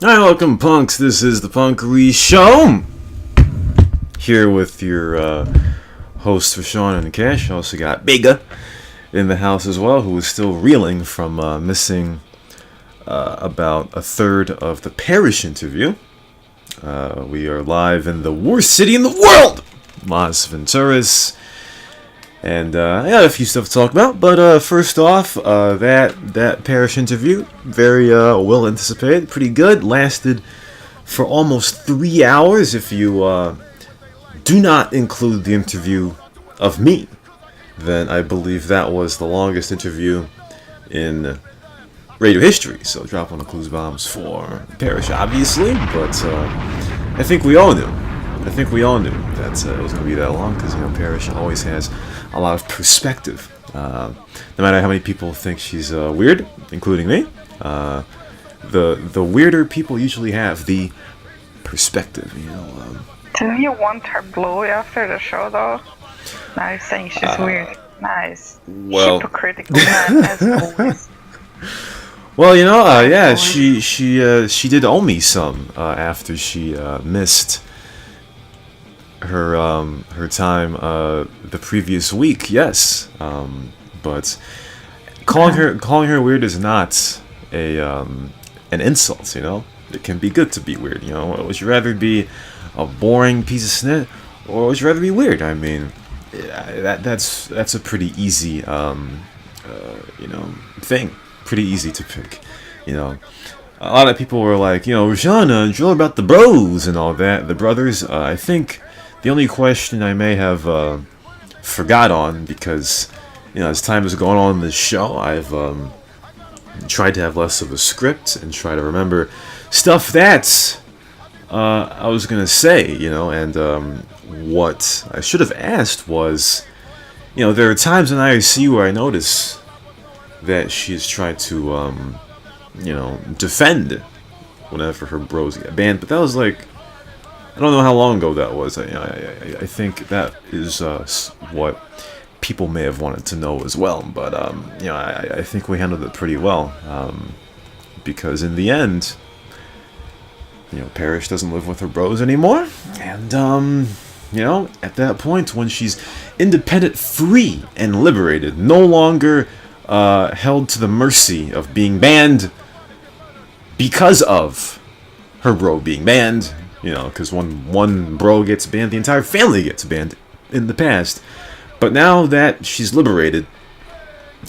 Hi, welcome, punks. This is the Punkery Show. Here with your hosts, Rashawn and Cash. Also got Bigga in the house as well, who is still reeling from missing about a third of the Parish interview. We are live in the worst city in the world, Las Venturas. And I got a few stuff to talk about, but first off, that Parish interview, very well anticipated, pretty good, lasted for almost 3 hours if you do not include the interview of me. Then I believe that was the longest interview in radio history, so drop on the clues bombs for Parish, obviously, but I think we all knew that it was going to be that long, because Parish always has a lot of perspective. No matter how many people think she's weird, including me, the weirder people usually have the perspective. Didn't you want her blowy after the show, though? Now you're saying she's weird. Nice. Well, hypocritical man as always. Well, yeah, she did owe me some after she missed her time the previous week. Yes, but calling her weird is not an insult. It can be good to be weird. Would you rather be a boring piece of snit, or would you rather be weird? I mean, that's a pretty easy thing. Pretty easy to pick. A lot of people were like, Rashana, drill about the bros and all that, the brothers. I think the only question I may have forgot on, because as time has gone on in this show, I've tried to have less of a script and try to remember stuff that I was gonna say, and what I should have asked was, there are times in IRC where I notice that she's tried to, defend whenever her bros get banned, but that was like, I don't know how long ago that was. I think that is what people may have wanted to know as well, but I think we handled it pretty well, because in the end, Parish doesn't live with her bros anymore, and at that point, when she's independent, free, and liberated, no longer held to the mercy of being banned because of her bro being banned, because when one bro gets banned, the entire family gets banned in the past. But now that she's liberated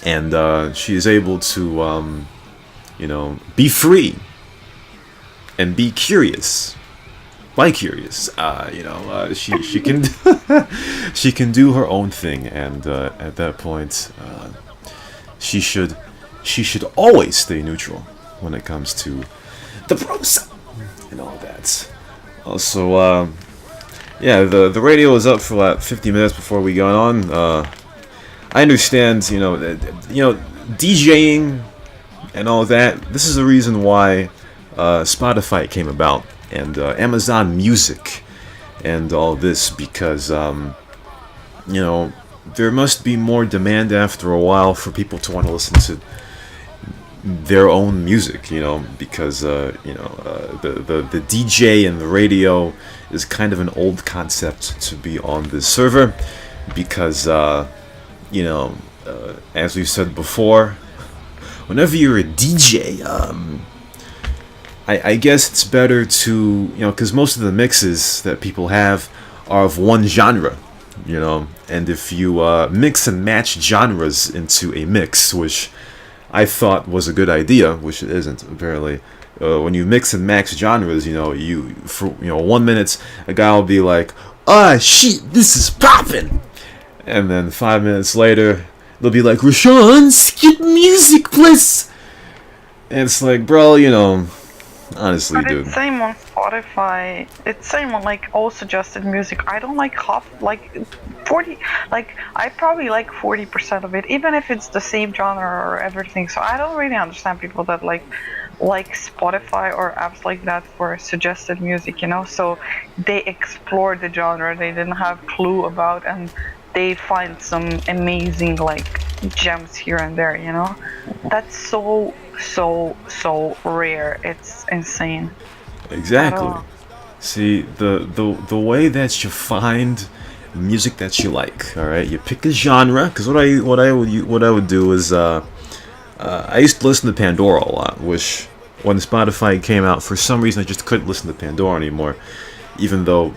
and she is able to, be free and be curious, she can she can do her own thing, and at that point, she should always stay neutral when it comes to the bros and all that. Also, the radio was up for like 50 minutes before we got on. I understand, DJing and all that. This is the reason why Spotify came about, and Amazon Music and all this, because there must be more demand after a while for people to want to listen to their own music, because the DJ and the radio is kind of an old concept to be on this server, because as we've said before, whenever you're a DJ, I guess it's better to, because most of the mixes that people have are of one genre, and if you mix and match genres into a mix, which I thought was a good idea, which it isn't apparently. When you mix and match genres, for 1 minute a guy will be like, "Ah, shit, this is poppin'," and then 5 minutes later they'll be like, "Rashawn, skip music, please." And it's like, bro, honestly, but dude. It's same on Spotify. It's same on all suggested music. I don't like 40. I probably like 40% of it, even if it's the same genre or everything. So I don't really understand people that like Spotify or apps like that for suggested music. So they explore the genre they didn't have clue about, and they find some amazing gems here and there. That's so so rare. It's insane. I Exactly. don't. See, the way that you find music that you like, all right, you pick a genre. Because what I would do is I used to listen to Pandora a lot, which when Spotify came out, for some reason I just couldn't listen to Pandora anymore, even though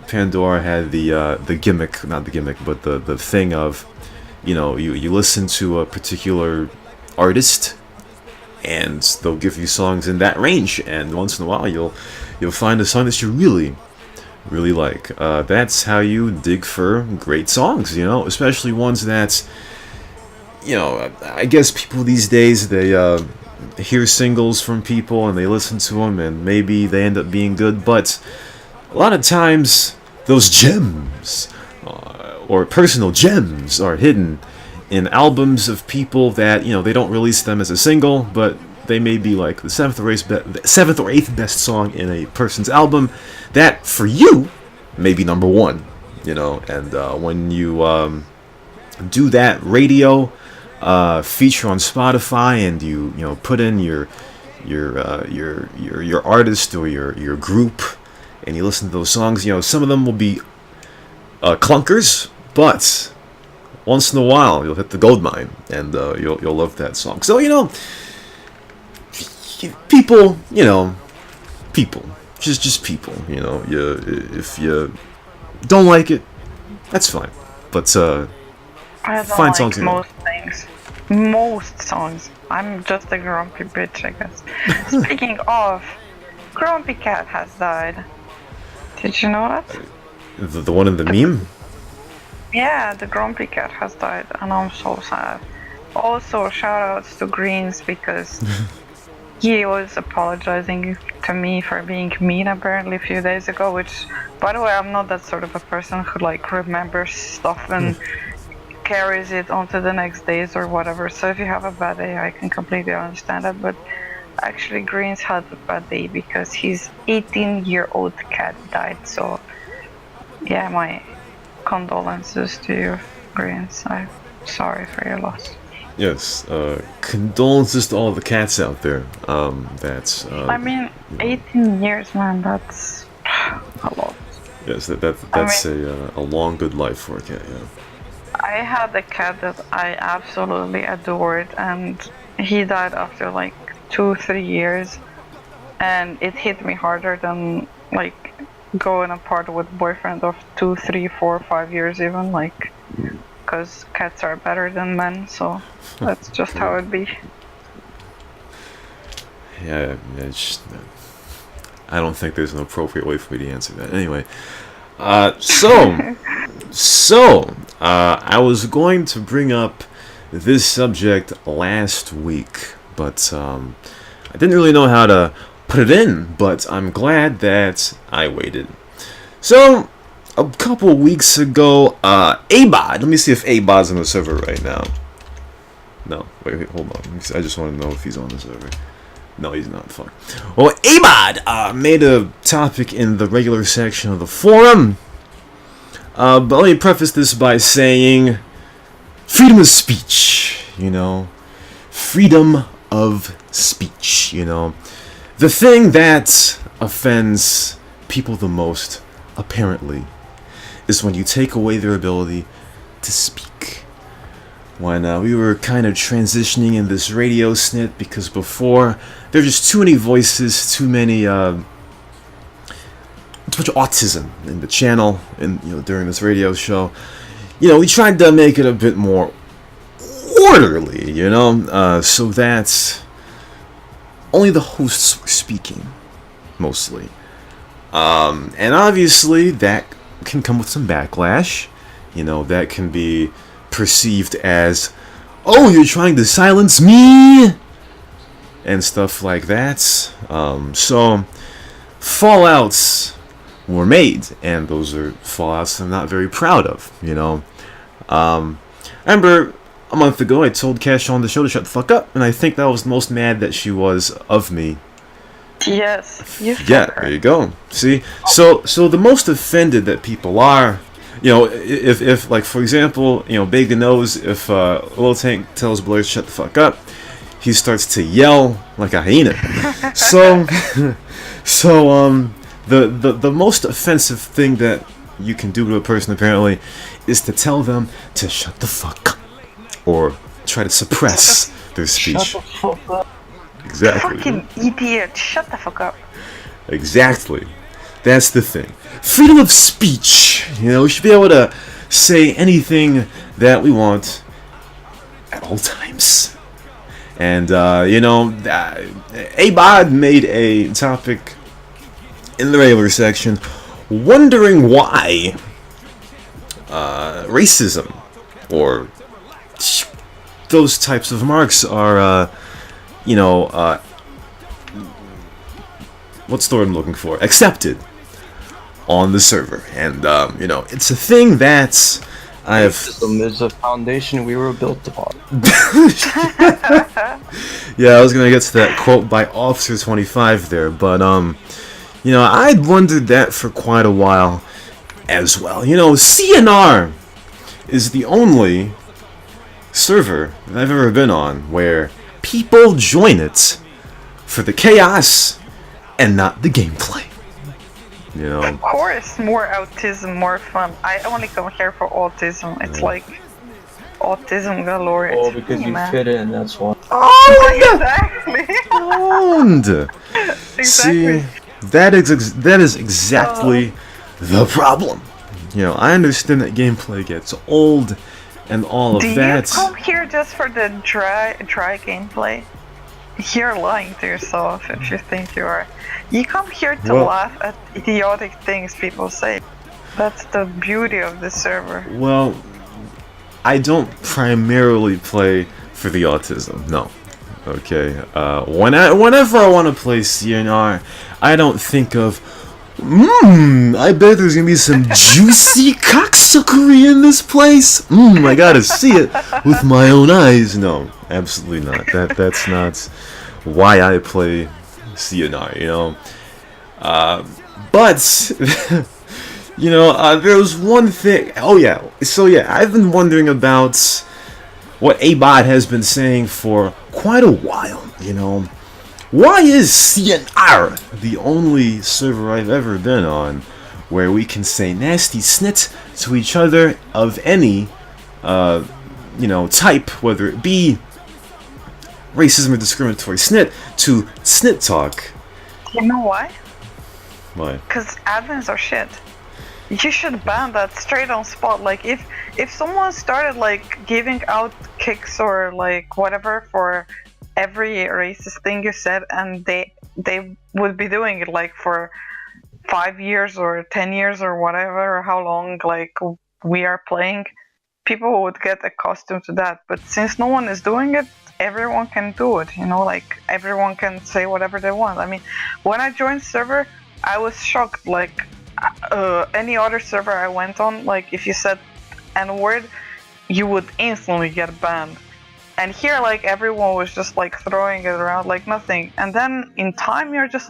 Pandora had the gimmick, not the gimmick, but the thing of, you listen to a particular artist, and they'll give you songs in that range, and once in a while you'll find a song that you really really like. That's how you dig for great songs, especially ones that, I guess people these days, they hear singles from people and they listen to them and maybe they end up being good, but a lot of times those gems or personal gems are hidden in albums of people that, they don't release them as a single, but they may be like the seventh or eighth best song in a person's album that for you may be number one, and when you do that radio feature on Spotify, and you put in your artist or your group, and you listen to those songs, some of them will be clunkers, but once in a while you'll hit the gold mine, and you'll love that song. So people, people, just people, if you don't like it, that's fine, but I don't find like songs you most things. Most songs. I'm just a grumpy bitch, I guess. Speaking of, Grumpy Cat has died. Did you know that? the one in the meme. Yeah, the Grumpy Cat has died, and I'm so sad. Also, shoutouts to Greens because he was apologizing to me for being mean apparently a few days ago, which, by the way, I'm not that sort of a person who remembers stuff and carries it onto the next days or whatever. So if you have a bad day, I can completely understand that. But actually, Greens had a bad day because his 18-year-old cat died. So yeah, my condolences to you, Greens. I'm sorry for your loss. Yes, condolences to all the cats out there. That's. I mean, 18 years, man. That's a lot. Yes, that's a long good life for a cat. Yeah. I had a cat that I absolutely adored, and he died after 2-3 years, and it hit me harder than going apart with a boyfriend of 2, 3, 4, 5 years even, because cats are better than men, so that's just how it be. Yeah, I don't think there's an appropriate way for me to answer that. Anyway, so I was going to bring up this subject last week, but I didn't really know how to put it in, but I'm glad that I waited. So, a couple weeks ago, Abod, let me see if Abod's on the server right now. No, wait, hold on. I just want to know if he's on the server. No, he's not. Fuck. Well, Abod made a topic in the regular section of the forum. But let me preface this by saying, freedom of speech, freedom of speech, the thing that offends people the most, apparently, is when you take away their ability to speak. When we were kind of transitioning in this radio snit, because before there were just too many voices, too much autism in the channel, and during this radio show, we tried to make it a bit more orderly, so that only the hosts were speaking, mostly. And obviously that can come with some backlash, that can be perceived as, oh, you're trying to silence me, and stuff like that. So fallouts were made, and those are fallouts I'm not very proud of, I remember a month ago I told Cash on the show to shut the fuck up, and I think that was the most mad that she was of me. Yes, you yeah, there you go. See, so the most offended that people are, if for example, Big knows if Little Tank tells Blair to shut the fuck up, he starts to yell like a hyena. So, the most offensive thing that you can do to a person apparently is to tell them to shut the fuck up, or try to suppress their speech. Shut the fuck up. Exactly. Fucking idiot! Shut the fuck up. Exactly. That's the thing. Freedom of speech. You know, we should be able to say anything that we want at all times. And, Abad made a topic in the regular section wondering why racism or those types of marks are, what's the word I'm looking for? Accepted on the server. And, it's a thing that Racism is a foundation we were built upon. Yeah, I was gonna get to that quote by Officer 25 there, but, I'd wondered that for quite a while as well. CNR is the only server that I've ever been on where people join it for the chaos and not the gameplay. Of course, more autism, more fun. I only come here for autism. It's like autism galore. Oh, because you fit in, that's why. Oh, Exactly. See, that is exactly the problem. I understand that gameplay gets old and all of that. Do you come here just for the dry gameplay? You're lying to yourself if you think you are. You come here to laugh at idiotic things people say. That's the beauty of the server. Well, I don't primarily play for the autism, no. Okay, whenever I want to play CNR, I don't think of, I bet there's gonna be some juicy cocksuckery in this place. I gotta see it with my own eyes. No, absolutely not. That's not why I play CNR, But, there was one thing. Oh, yeah. So, yeah, I've been wondering about what Abot has been saying for quite a while, Why is CNR the only server I've ever been on where we can say nasty snit to each other of any, type, whether it be racism or discriminatory snit to snit talk? You know why? Why? Because admins are shit. You should ban that straight on spot. Like, if someone started, giving out kicks or, whatever for every racist thing you said, and they would be doing it, for 5 years or 10 years or whatever, or how long, we are playing, people would get accustomed to that. But since no one is doing it, everyone can do it, everyone can say whatever they want. I mean, when I joined server, I was shocked, any other server I went on, if you said N-word, you would instantly get banned. And here, everyone was just, throwing it around like nothing. And then, in time, you're just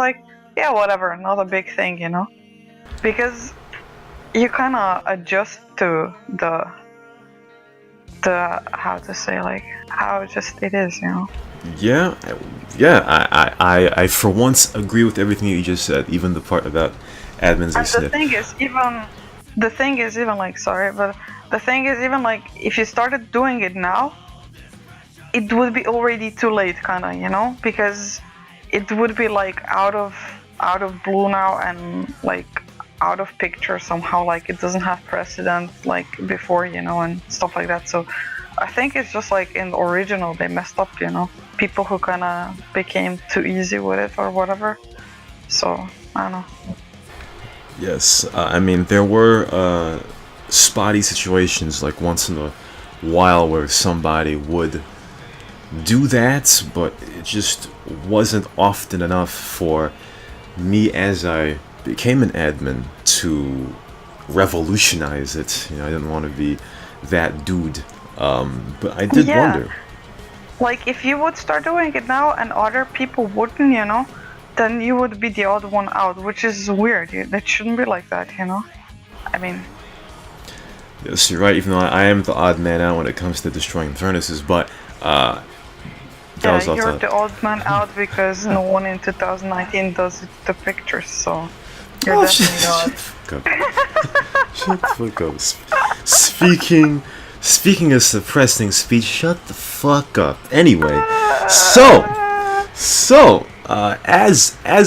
yeah, whatever, not a big thing, Because you kind of adjust to the how to say, how just it is, Yeah, I for once agree with everything you just said, even the part about admins and the thing is even if you started doing it now, it would be already too late, kinda, because it would be out of blue now and out of picture somehow, it doesn't have precedent before, and stuff like that. So I think it's just in the original they messed up, people who kind of became too easy with it or whatever. So I don't know. Yes, I mean, there were spotty situations once in a while where somebody would do that, but it just wasn't often enough for me as I became an admin to revolutionize it. I didn't want to be that dude, but I did wonder. If you would start doing it now and other people wouldn't, then you would be the odd one out, which is weird. It shouldn't be like that, I mean... Yes, you're right, even though I am the odd man out when it comes to destroying furnaces, but That Yeah, was off you're top. the odd man out because no one in 2019 does the pictures, so you're Oh, definitely odd. shut the fuck up. Shut the fuck up. Speaking of suppressing speech, shut the fuck up. Anyway, as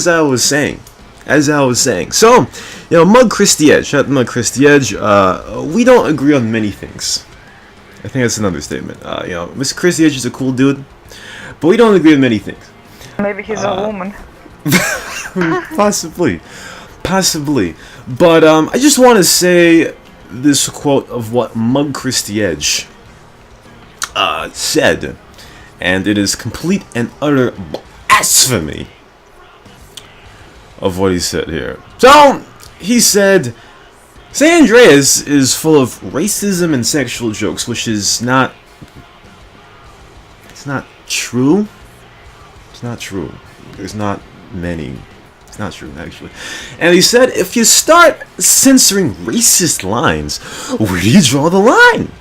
I was saying, so, Mug Christy Edge, shout out to Mug Christy Edge, we don't agree on many things. I think that's an understatement. Mr. Christy Edge is a cool dude, but we don't agree on many things. Maybe he's a woman. Possibly. But I just want to say this quote of what Mug Christy Edge said, and it is complete and utter blasphemy of what he said here. So, he said, San Andreas is full of racism and sexual jokes, which is not... It's not true. It's not true. There's not many. It's not true, actually. And he said, if you start censoring racist lines, where do you draw the line?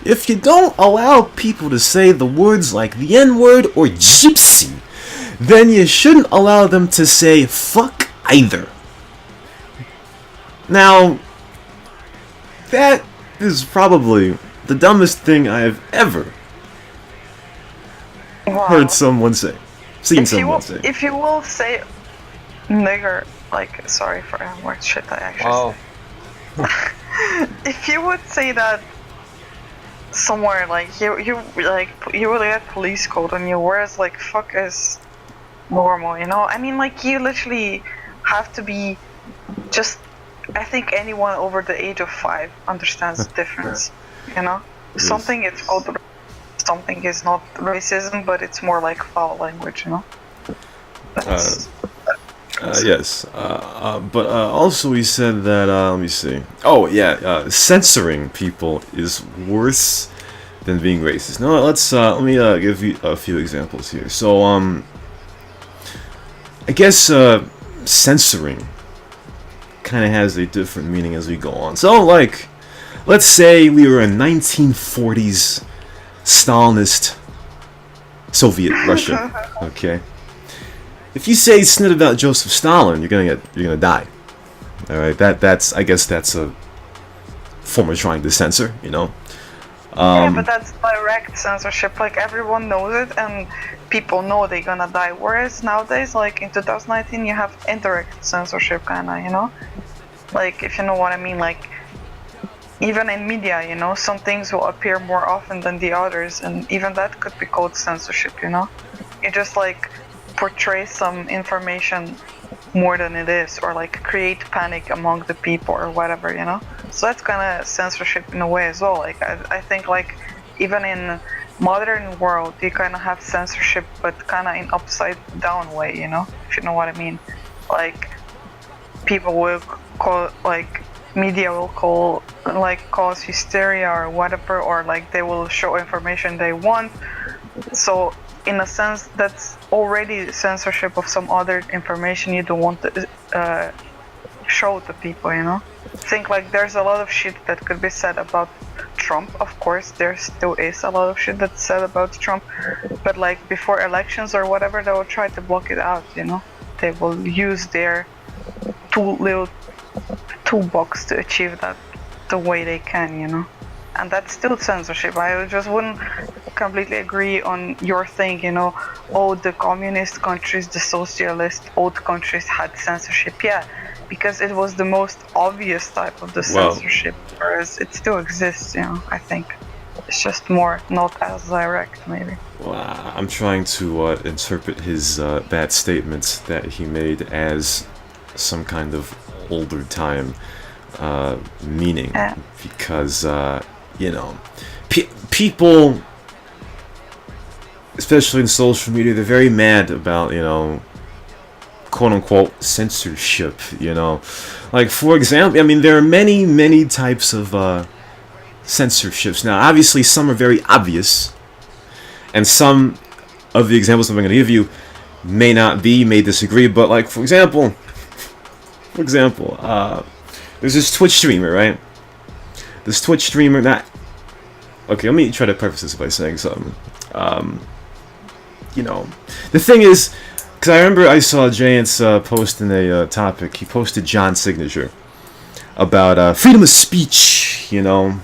If you don't allow people to say the words like the N-word or gypsy, then you shouldn't allow them to say fuck either. Now, that is probably the dumbest thing I have ever heard someone say. If you will say nigger, like, sorry for N-word shit, I actually say. If you would say that somewhere, like, you would get police code on you, whereas, like, fuck is normal, I mean, like, you literally have to be just... I think anyone over the age of 5 understands the difference, Yes. Something is called something is not racism, but it's more like foul language, Yes. But also he said that, let me see. Oh, yeah, censoring people is worse than being racist. No, let me give you a few examples here. So, I guess, censoring kind of has a different meaning as we go on. So, like, let's say we were in 1940s Stalinist Soviet Russia, okay? If you say snit about Joseph Stalin, you're gonna die. All right, I guess that's a form of trying to censor, Yeah, but that's direct censorship. Like, everyone knows it, and people know they're gonna die. Whereas nowadays, like in 2019, you have indirect censorship, kinda, Like, if you know what I mean, like. Even in media, some things will appear more often than the others, and even that could be called censorship, You just, like, portray some information more than it is, or, like, create panic among the people or whatever, So that's kind of censorship in a way as well. Like, I think, like, even in modern world, you kind of have censorship, but kind of in upside down way, If you know what I mean. Like, people will call, like, media will cause hysteria or whatever, or like they will show information they want. So in a sense, that's already censorship of some other information you don't want to show to people, Think like there's a lot of shit that could be said about Trump. Of course, there still is a lot of shit that's said about Trump, but like before elections or whatever, they will try to block it out, They will use their little toolbox to achieve that the way they can, And that's still censorship. I just wouldn't completely agree on your thing, Oh, the communist countries, the socialist old countries had censorship. Yeah, because it was the most obvious type of the censorship, whereas it still exists, I think. It's just more not as direct, maybe. Well, I'm trying to interpret his bad statements that he made as some kind of older time meaning, because people, especially in social media, they're very mad about quote unquote censorship. Like, for example, I mean, there are many types of censorships. Now, obviously, some are very obvious, and some of the examples I'm going to give you may not be, you may disagree, but like, for example, there's this Twitch streamer, right? This Twitch streamer, okay, let me try to preface this by saying something. the thing is, because I remember I saw Giants post in a topic. He posted John's signature about freedom of speech, and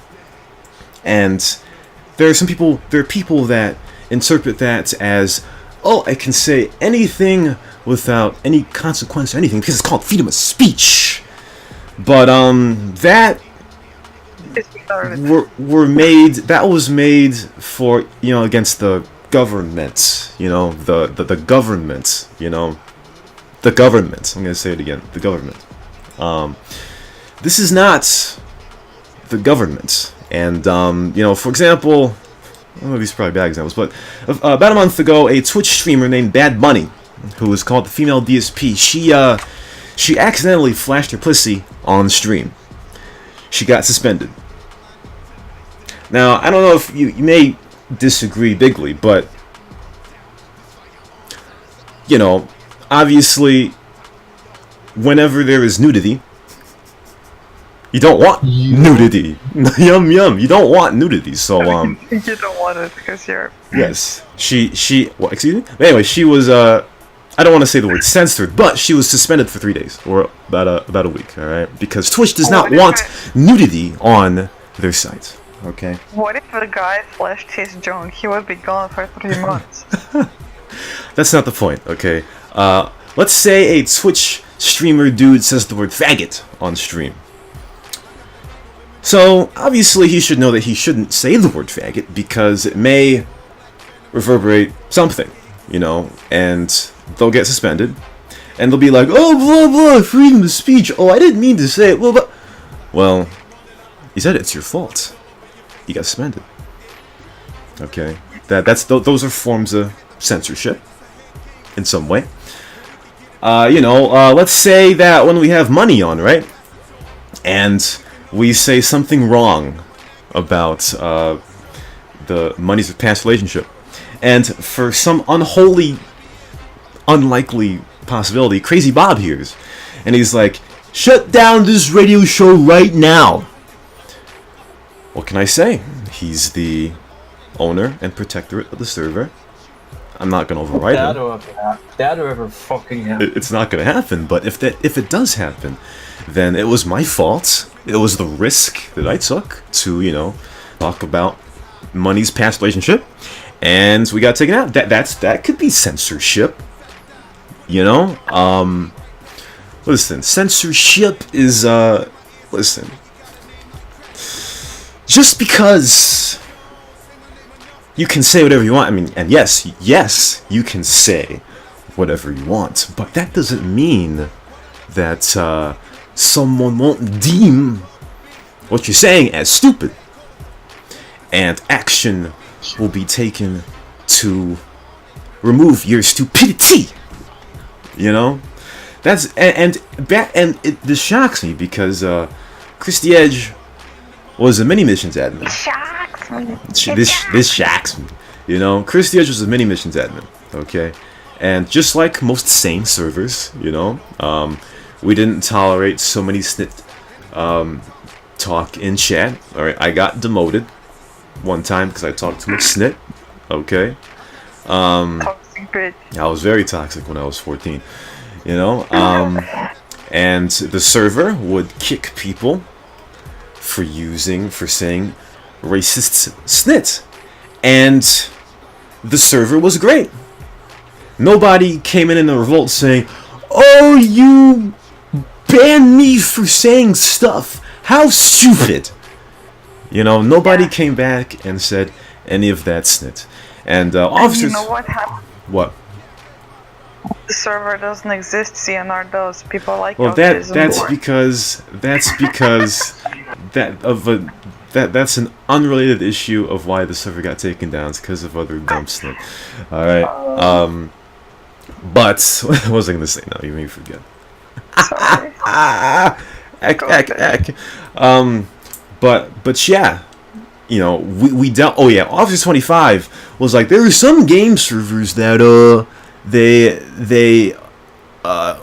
there are people that interpret that as, oh, I can say anything without any consequence or anything because it's called freedom of speech. But that was made for against the government, the government, the government. I'm gonna say it again, the government. This is not the government, and for example, these are probably bad examples, but about a month ago, a Twitch streamer named Bad Bunny, who was called the female DSP, she accidentally flashed her pussy on stream. She got suspended. Now, I don't know if you may disagree bigly, but obviously, whenever there is nudity, you don't want nudity. Yum yum. You don't want nudity. So you don't want it because you're. Yes. She. What? Excuse me. Anyway, she was. I don't want to say the word censored, but she was suspended for 3 days or about a week. All right, because Twitch does not want nudity on their site. Okay. What if the guy flashed his junk? He would be gone for 3 months. That's not the point. Okay. Let's say a Twitch streamer dude says the word faggot on stream. So, obviously, he should know that he shouldn't say the word faggot because it may reverberate something, and they'll get suspended. And they'll be like, oh, blah, blah, freedom of speech. Oh, I didn't mean to say it. Well, you said it's your fault. You got suspended. Okay? Those are forms of censorship in some way. Let's say that when we have money on, right? And we say something wrong about the money's past relationship. And for some unlikely possibility, Crazy Bob hears. And he's like, shut down this radio show right now. What can I say? He's the owner and protectorate of the server. I'm not going to override him. That'll ever fucking happen. It's not going to happen, but if it does happen, then it was my fault. It was the risk that I took to, talk about money's past relationship, and we got taken out. That could be censorship. Listen, censorship is listen. Just because you can say whatever you want, I mean, and yes, you can say whatever you want, but that doesn't mean that someone won't deem what you're saying as stupid, and action will be taken to remove your stupidity. That's this shocks me because Chris the Edge was a mini missions admin. Shocks me. This shocks me. Chris the Edge was a mini missions admin. Okay, and just like most sane servers, we didn't tolerate so many snit talk in chat. All right, I got demoted one time because I talked too much snit. Okay. Toxic bitch. I was very toxic when I was 14. And the server would kick people for saying racist snit. And the server was great. Nobody came in a revolt saying, oh, you banned me for saying stuff. How stupid. Nobody came back and said any of that snit. And officers... You know what happened? What? The server doesn't exist, CNR does. People like well, that's because that's an unrelated issue of why the server got taken down. It's because of other dumb snit. All right. But what was I gonna say now? You made me forget. Sorry. But yeah, we dealt. Oh yeah, Officer 25 was like, there are some game servers that they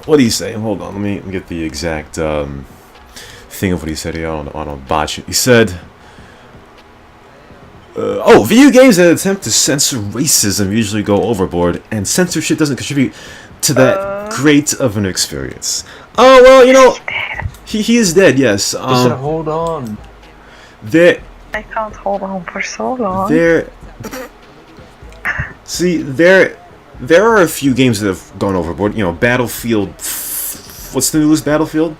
what do you say? Hold on, let me get the exact thing of what he said here on a botch. He said Video games that attempt to censor racism usually go overboard, and censorship doesn't contribute to that great of an experience. Oh, well, you know, he is dead, yes. Just said, hold on. I can't hold on for so long. See, there are a few games that have gone overboard. You know, Battlefield. What's the newest Battlefield?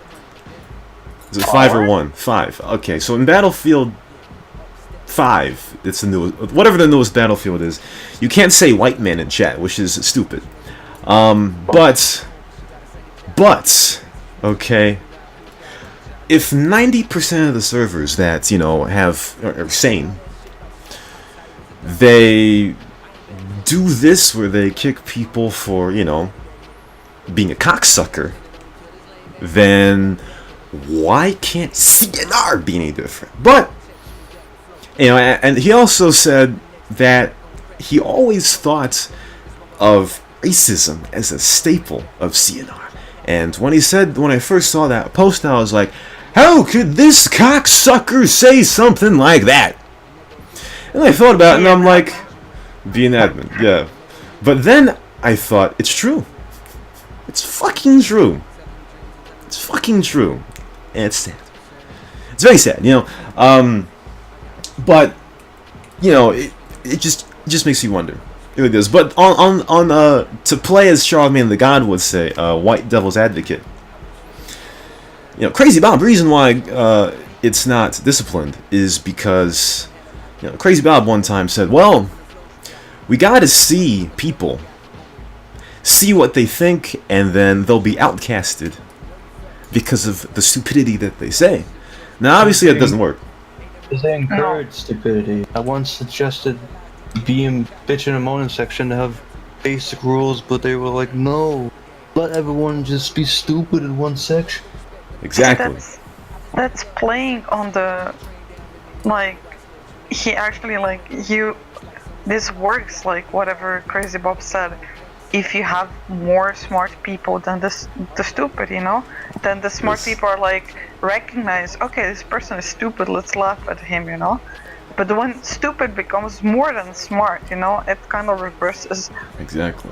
Is it 5 or 1? 5. Okay, so in Battlefield 5, it's the newest. Whatever the newest Battlefield is, you can't say white man in chat, which is stupid. But, okay. If 90% of the servers that, you know, are sane, they do this where they kick people for, you know, being a cocksucker, then why can't CNR be any different? But, you know, and he also said that he always thought of racism as a staple of CNR. And when I first saw that post, I was like, how could this cocksucker say something like that? And I thought about it, and I'm like, be an admin, yeah. But then I thought, it's true. It's fucking true. It's fucking true. And it's sad. It's very sad, you know. But, you know, it just makes you wonder. It really does. But to play as Charlemagne the God would say, white devil's advocate. You know, Crazy Bob, the reason why it's not disciplined is because, you know, Crazy Bob one time said, well, we gotta see people, see what they think, and then they'll be outcasted because of the stupidity that they say. Now, obviously, that doesn't work. Because they encourage stupidity. I once suggested being bitch and moaning section to have basic rules, but they were like, no, let everyone just be stupid in one section. Exactly. That's playing on the, like, he actually, like, this works, like, whatever Crazy Bob said. If you have more smart people than the stupid, you know, then the smart people are like, recognize, okay, this person is stupid, let's laugh at him, you know. But when stupid becomes more than smart, you know, it kind of reverses. Exactly.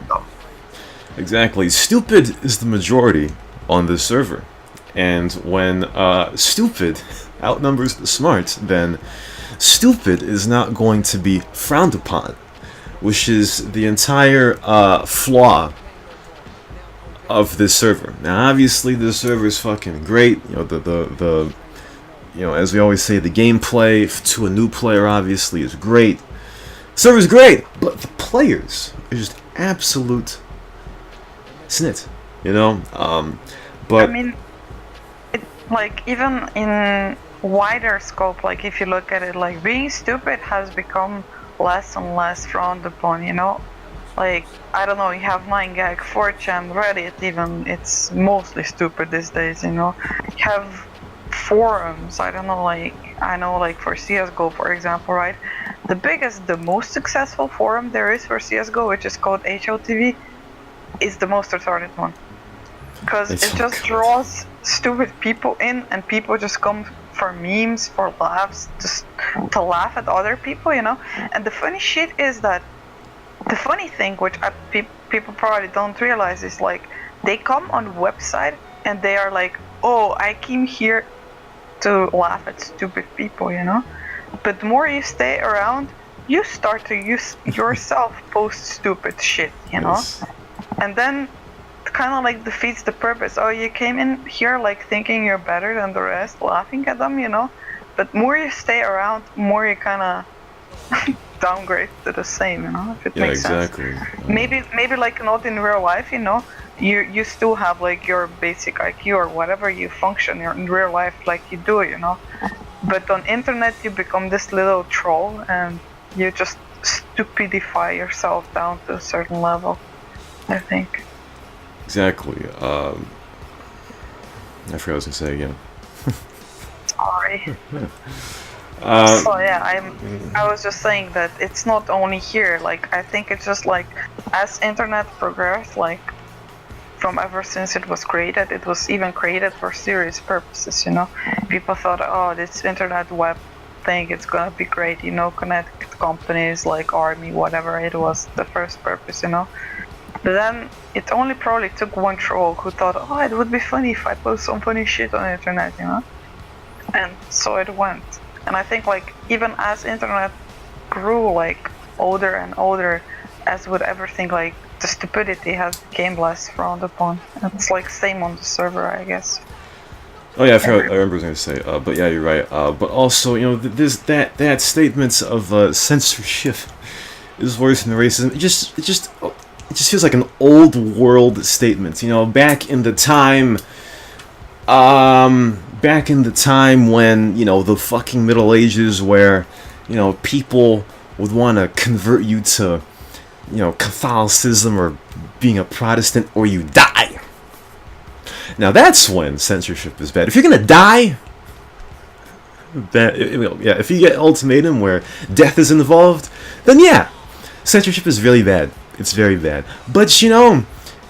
Exactly. Stupid is the majority on this server. And when stupid outnumbers the smart, then stupid is not going to be frowned upon, which is the entire flaw of this server. Now, obviously, this server is fucking great. You know, the you know, as we always say, the gameplay to a new player obviously is great. The server's great, but the players are just absolute snit. You know, but I mean, like, even in wider scope, like, if you look at it, like, being stupid has become less and less frowned upon, you know. Like, I don't know, you have 9gag, 4chan, Reddit even, it's mostly stupid these days, you know. You have forums, I don't know, like, I know, like, for CSGO, for example, right? The most successful forum there is for CSGO, which is called HOTV, is the most retarded one. Because it just draws stupid people in, and people just come for memes, for laughs, just to laugh at other people, you know. And the funny shit is that, the funny thing, which people probably don't realize, is like, they come on the website and they are like, oh, I came here to laugh at stupid people, you know. But the more you stay around, you start to yourself post stupid shit, you know. Yes. And then kind of like defeats the purpose. Oh, you came in here like thinking you're better than the rest, laughing at them, you know. But more you stay around, more you kind of downgrade to the same, you know. If it makes sense. Maybe like not in real life, you know. You still have like your basic IQ or whatever you function in real life like you do, you know. But on internet you become this little troll and you just stupidify yourself down to a certain level, I think. Exactly. I forgot what I was gonna say again. Sorry. So yeah, I was just saying that it's not only here. Like, I think it's just like, as internet progressed, like, from ever since it was created, it was even created for serious purposes, you know. People thought, oh, this internet web think it's gonna be great, connect companies like army, whatever it was, the first purpose, But then it only probably took one troll who thought, oh, it would be funny if I post some funny shit on the internet, And so it went. And I think like even as internet grew like older and older, as with everything, like the stupidity has become less frowned upon. It's like same on the server, I guess. Oh yeah, I remember what I was going to say. But yeah, you're right. But also, there's that statements of censorship is worse than racism. It just feels like an old world statement. Back in the time, when the fucking Middle Ages, where people would want to convert you to Catholicism or being a Protestant, or you die. Now that's when censorship is bad. If you're gonna die, if you get ultimatum where death is involved, then yeah, censorship is really bad. It's very bad. But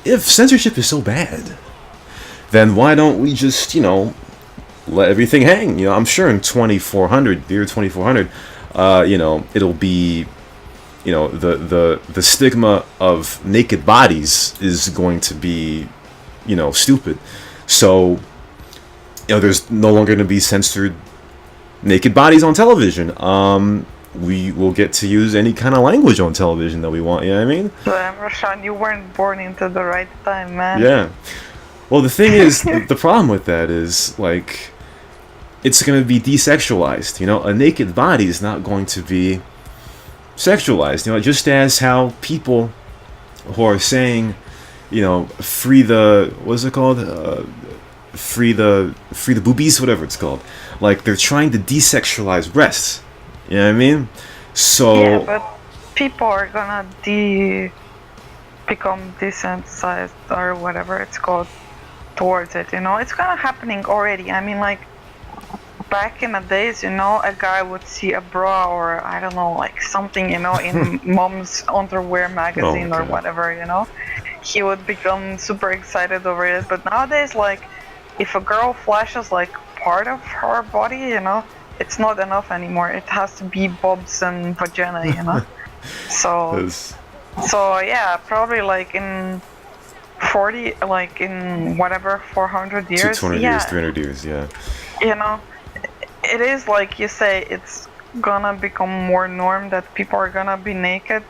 if censorship is so bad, then why don't we just let everything hang? I'm sure in 2400, the year 2400, it'll be the stigma of naked bodies is going to be stupid. So there's no longer going to be censored naked bodies on television. We will get to use any kind of language on television that we want. You know what I mean? Rashan, you weren't born into the right time, man. Yeah. Well, the thing is, the problem with that is like it's going to be desexualized. A naked body is not going to be sexualized. Just as how people who are saying, free the, what's it called? Free the boobies, whatever it's called. Like they're trying to desexualize breasts. You know what I mean? So yeah, but people are gonna become desensitized or whatever it's called towards it. It's kind of happening already. I mean, like back in the days, a guy would see a bra or I don't know, like something, in mom's underwear magazine or whatever, he would become super excited over it. But nowadays, like, if a girl flashes like part of her body, it's not enough anymore. It has to be bobs and vagina, So yeah, probably like in 40, like in whatever 400 years, 200 years, 300 years, yeah. It is like you say, it's gonna become more norm that people are gonna be naked,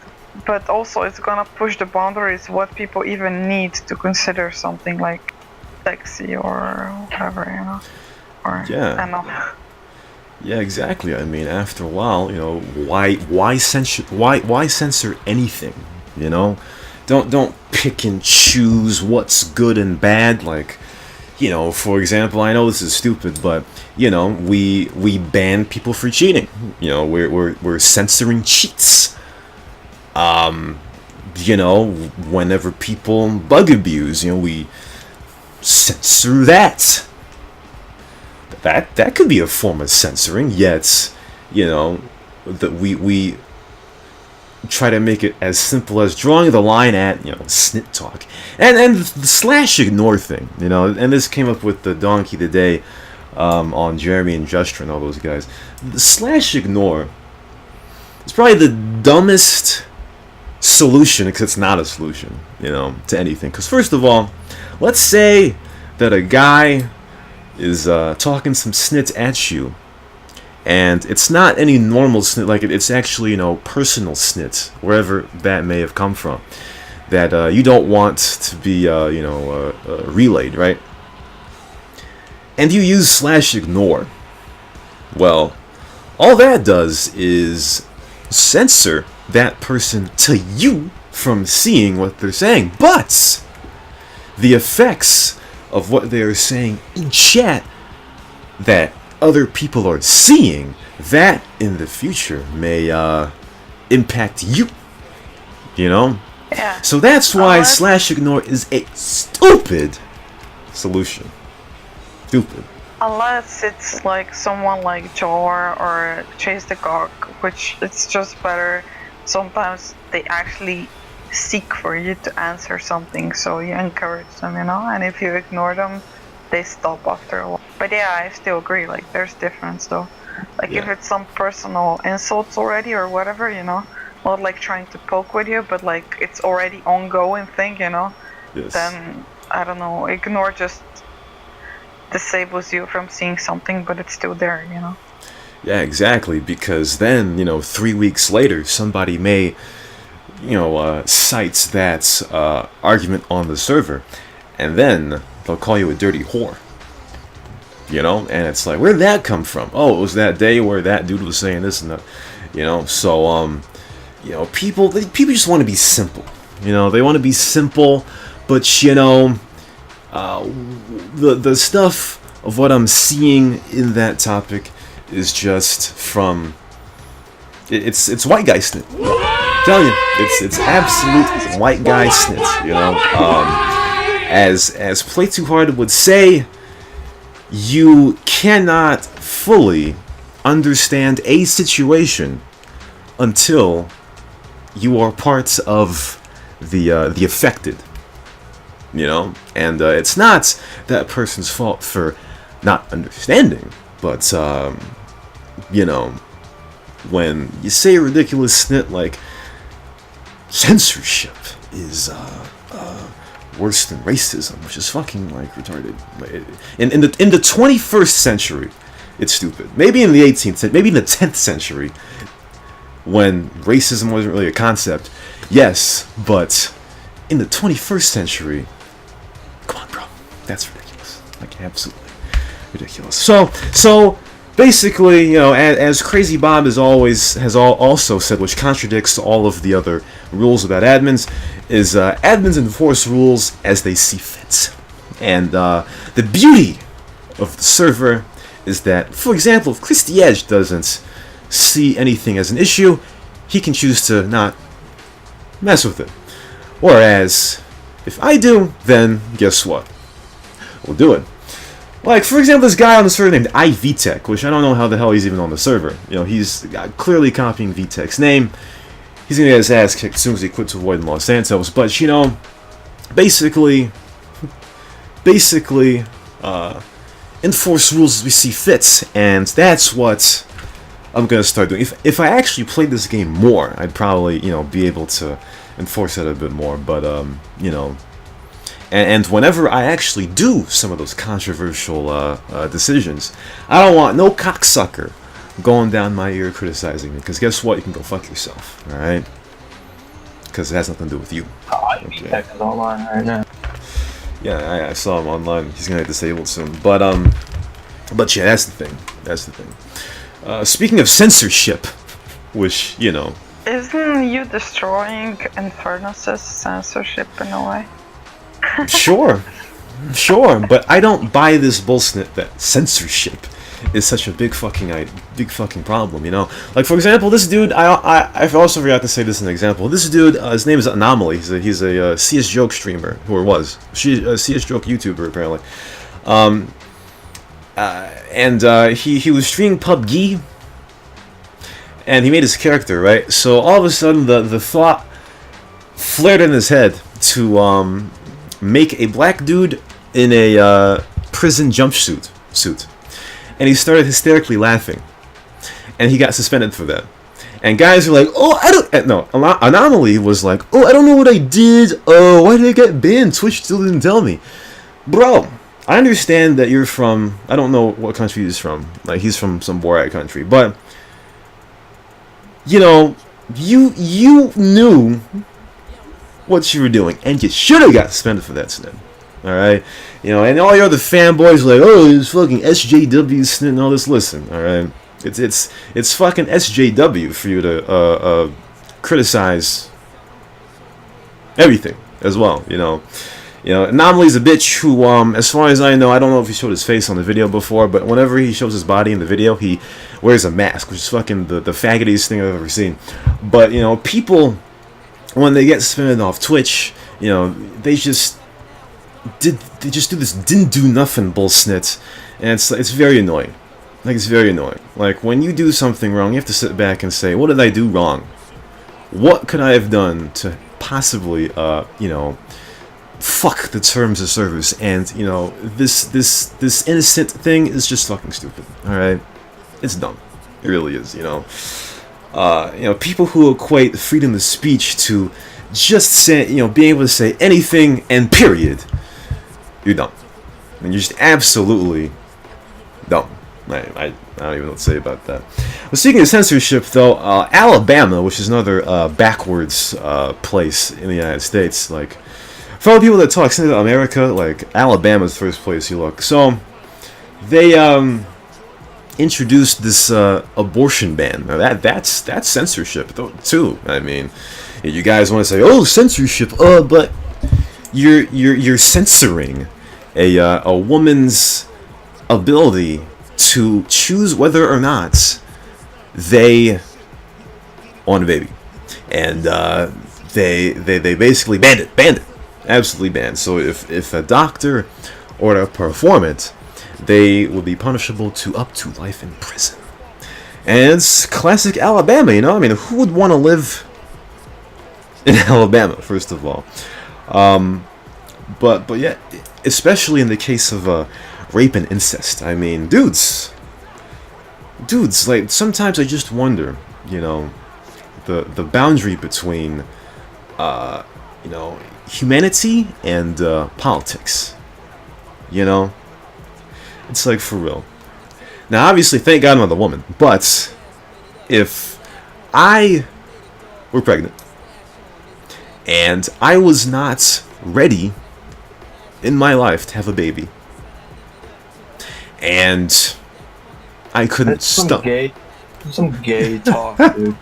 but also it's gonna push the boundaries what people even need to consider something like sexy or whatever, or yeah. I don't know. Yeah, exactly. I mean, after a while, why censor anything? Don't pick and choose what's good and bad. Like, for example, I know this is stupid, but we ban people for cheating. We're censoring cheats. Whenever people bug abuse, we censor that. That could be a form of censoring, yet, that we try to make it as simple as drawing the line at, snit talk. And the slash ignore thing, and this came up with the Donkey today, on Jeremy and Justra and all those guys. The slash ignore is probably the dumbest solution, because it's not a solution, to anything. Because first of all, let's say that a guy is talking some snit at you, and it's not any normal snit, like it's actually personal snit, wherever that may have come from, that you don't want to be relayed, right? And you use slash ignore. Well, all that does is censor that person to you from seeing what they're saying, but the effects of what they are saying in chat that other people are seeing, that in the future may impact you. Yeah. So that's why slash ignore is a stupid solution. Stupid. Unless it's like someone like Jor or Chase the Gog, which it's just better. Sometimes they actually seek for you to answer something, so you encourage them, and if you ignore them, they stop after a while. But yeah, I still agree, like there's difference though. Like if it's some personal insults already or whatever, not like trying to poke with you, but like it's already ongoing thing, Yes. then I don't know, ignore just disables you from seeing something, but it's still there, Yeah, exactly. Because then 3 weeks later, somebody may cite that argument on the server, and then they'll call you a dirty whore. And it's like, where'd that come from? Oh, it was that day where that dude was saying this and that. So people just want to be simple. They want to be simple, but the stuff of what I'm seeing in that topic is just from it's white guy snit. I'm telling you, it's absolute white guy snit. As Play Too Hard would say, you cannot fully understand a situation until you are part of the affected. And it's not that person's fault for not understanding, but when you say a ridiculous snit like censorship is worse than racism, which is fucking like retarded. In the 21st century, it's stupid. Maybe in the 18th century, maybe in the 10th century, when racism wasn't really a concept, yes, but in the 21st century, come on, bro, that's ridiculous. Like, absolutely ridiculous. So basically, as Crazy Bob has also said, which contradicts all of the other rules about admins, is admins enforce rules as they see fit. And the beauty of the server is that, for example, if Christy Edge doesn't see anything as an issue, he can choose to not mess with it. Whereas, if I do, then guess what? We'll do it. Like, for example, this guy on the server named iVTech, which I don't know how the hell he's even on the server. He's clearly copying VTech's name. He's gonna get his ass kicked as soon as he quits avoiding Los Santos. But, basically, enforce rules as we see fit. And that's what I'm gonna start doing. If I actually played this game more, I'd probably, be able to enforce it a bit more. But, And whenever I actually do some of those controversial decisions, I don't want no cocksucker going down my ear criticizing me. Because guess what? You can go fuck yourself. Alright? Because it has nothing to do with you. Okay. Tech is online right now. Yeah, I saw him online. He's going to get disabled soon. But yeah, that's the thing. That's the thing. Speaking of censorship, which, Isn't you destroying Infernus's censorship in a way? Sure, but I don't buy this bullshit that censorship is such a big fucking problem. Like, for example, this dude. I also forgot to say this in an example. This dude, his name is Anomaly. He's a CS Joke streamer, or was a CS Joke YouTuber apparently. He was streaming PUBG, and he made his character, right. So all of a sudden, the thought flared in his head to make a black dude in a prison jumpsuit, and he started hysterically laughing, and he got suspended for that. And guys were like, "Oh, I don't." No, Anomaly was like, "Oh, I don't know what I did. Oh, why did I get banned? Twitch still didn't tell me." Bro, I understand that you're from. I don't know what country he's from. Like, he's from some Borat country, but you knew what you were doing, and you should have got suspended for that snit. Alright? And all your other fanboys were like, oh, it's fucking SJW snit and all this. Listen, alright? It's fucking SJW for you to criticize everything as well, Anomaly's a bitch who, as far as I don't know if he showed his face on the video before, but whenever he shows his body in the video, he wears a mask, which is fucking the faggotiest thing I've ever seen. But, people, when they get suspended off Twitch, they just do this didn't do nothing bullshit, and it's very annoying. Like, it's very annoying. Like, when you do something wrong, you have to sit back and say, what did I do wrong? What could I have done to possibly, fuck the terms of service? And this innocent thing is just fucking stupid. All right, it's dumb. It really is, you know. People who equate freedom of speech to just say, being able to say anything and period. You're dumb. And you're just absolutely dumb. I don't even know what to say about that. But speaking of censorship, though, Alabama, which is another backwards place in the United States, like, for all the people that talk Central America, like, Alabama's the first place you look. So, they introduced this abortion ban. Now that's censorship, though, too. I mean, you guys want to say, oh, censorship, but you're censoring a woman's ability to choose whether or not they want a baby, and they basically banned it, absolutely banned. So if a doctor or to perform it, they would be punishable to up to life in prison. And it's classic Alabama, I mean, who would want to live in Alabama, first of all? But yeah, especially in the case of rape and incest. I mean, dudes, like, sometimes I just wonder, the boundary between, humanity and politics. It's like, for real. Now, obviously, thank God I'm not a woman, but if I were pregnant and I was not ready in my life to have a baby, and I couldn't stop. Some gay talk, dude.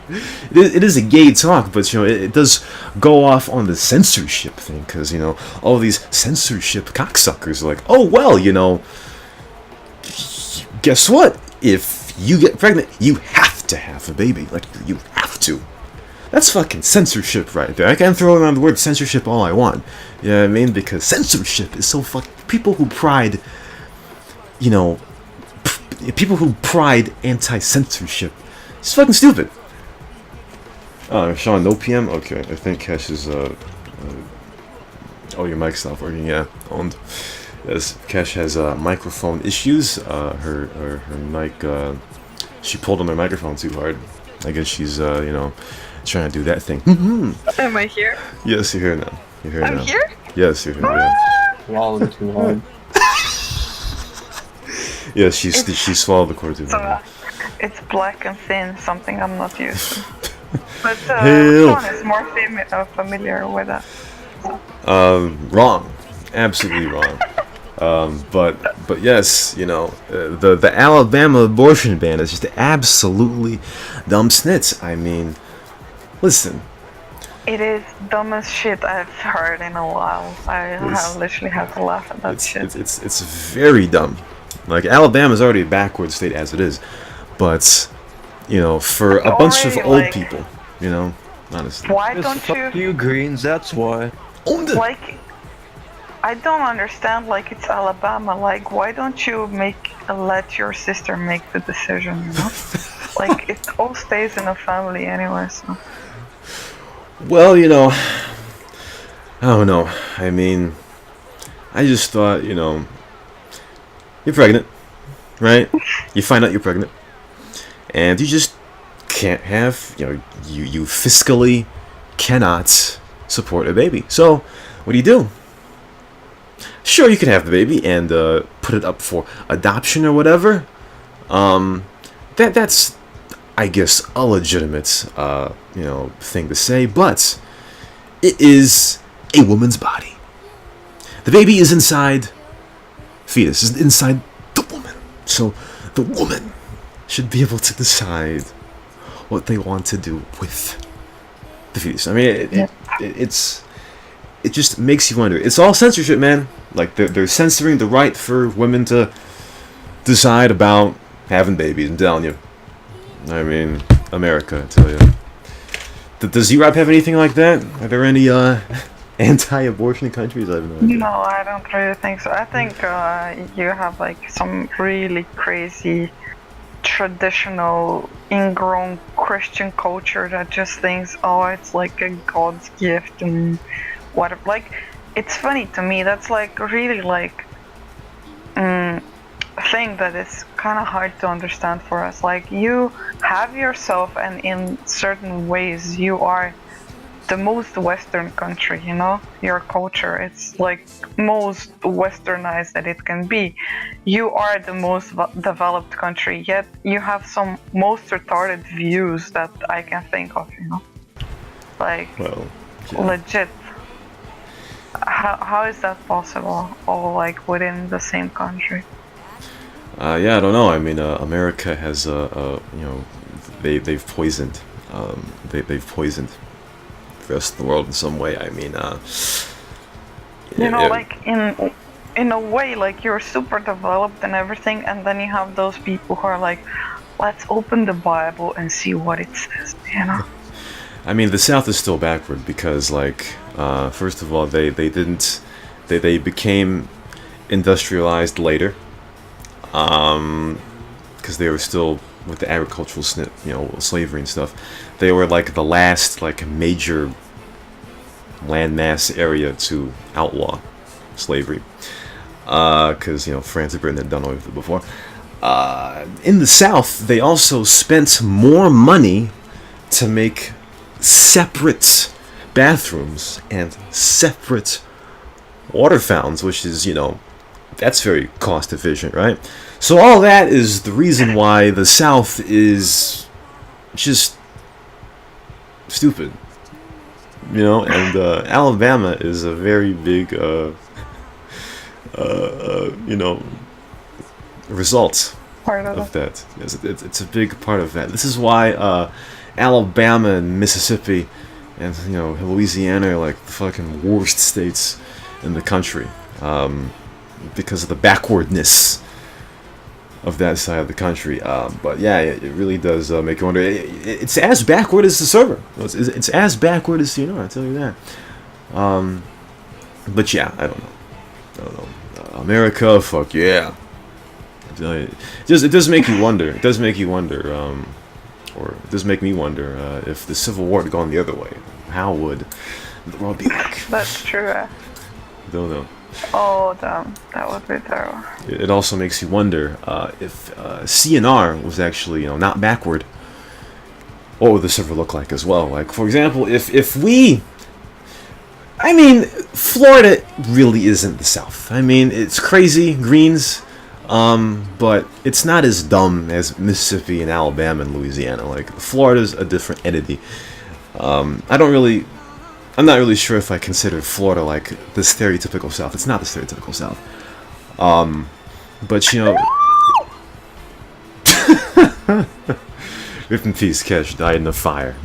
It is a gay talk, but it does go off on the censorship thing, because all these censorship cocksuckers are like, oh well, guess what? If you get pregnant, you have to have a baby. Like, you have to. That's fucking censorship right there. I can throw around the word censorship all I want. You know what I mean? Because censorship is so people who pride, people who pride anti-censorship. It's fucking stupid. Oh, Sean, no PM? Okay, I think Cash is, oh, your mic's not working, yeah, owned. Yes, Cash has, microphone issues. Her mic, she pulled on her microphone too hard. I guess she's, trying to do that thing. Am I here? Yes, you're here now. You're here I'm now. here? Yes, you're here, yeah. Swallowed too hard. Yeah, she swallowed the cord too hard. It's black and thin, something I'm not used to. But Hell. Sean is more familiar with that. Wrong. Absolutely wrong. But yes, the Alabama abortion ban is just absolutely dumb snits. I mean, listen. It is dumbest shit I've heard in a while. I literally have to laugh at that shit. It's very dumb. Like, Alabama's already a backward state as it is, but for a bunch of old people, honestly. Why don't you Greens? That's why. Like, I don't understand. Like, it's Alabama. Like, why don't you let your sister make the decision? Like, it all stays in the family anyway. So. Well, I don't know. I mean, I just thought, you're pregnant, right? You find out you're pregnant, and you just can't have, you fiscally cannot support a baby. So, what do? Sure, you can have the baby and put it up for adoption or whatever. That's, I guess, a legitimate, thing to say, but it is a woman's body. The baby is inside, fetus is inside the woman. So the woman should be able to decide what they want to do with the fetus. I mean, it just makes you wonder. It's all censorship, man. Like, they're censoring the right for women to decide about having babies. I'm telling you. I mean, America, I tell you. Does Europe have anything like that? Are there any anti-abortion countries? I have no idea. No, I don't really think so. I think you have like some really crazy traditional ingrown Christian culture that just thinks, oh, it's like a God's gift and whatever. Like, it's funny to me. That's like really like thing that is kind of hard to understand for us. Like, you have yourself, and in certain ways, you are the most Western country, you know? Your culture, it's like most westernized that it can be. You are the most developed country, yet you have some most retarded views that I can think of, you know? Like, Well, yeah. legit. How is that possible? All like within the same country? Yeah, I don't know. I mean, America has they've poisoned, they've poisoned the rest of the world in some way. I mean, You know, like in a way, like you're super developed and everything, and then you have those people who are like, let's open the Bible and see what it says, you know? I mean, the South is still backward because, like, first of all, they became industrialized later, because they were still with the agricultural slavery and stuff. They were like the last like major landmass area to outlaw slavery, because France and Britain had done with it before. In the South, they also spent more money to make separate bathrooms and separate water fountains, which is, that's very cost efficient, right? So all that is the reason why the South is just stupid, and Alabama is a very big, result Part of that. It's a big part of that. This is why Alabama and Mississippi and Louisiana are like the fucking worst states in the country, because of the backwardness of that side of the country. But yeah, it really does make you wonder. It's as backward as the server. It's as backward as CNR, I'll tell you that. But yeah, I don't know. America, fuck yeah. It does make you wonder. It does make you wonder. Or it does make me wonder if the Civil War had gone the other way, how would the world be like? That's true. Don't know. Oh, damn. That would be terrible. It also makes you wonder if CNR was actually, not backward, what would the server look like as well? Like, for example, if we... I mean, Florida really isn't the South. I mean, it's crazy, greens, but it's not as dumb as Mississippi and Alabama and Louisiana. Like, Florida's a different entity. I'm not really sure if I consider Florida like the stereotypical South. It's not the stereotypical South. But rip in peace, Kesh died in the fire.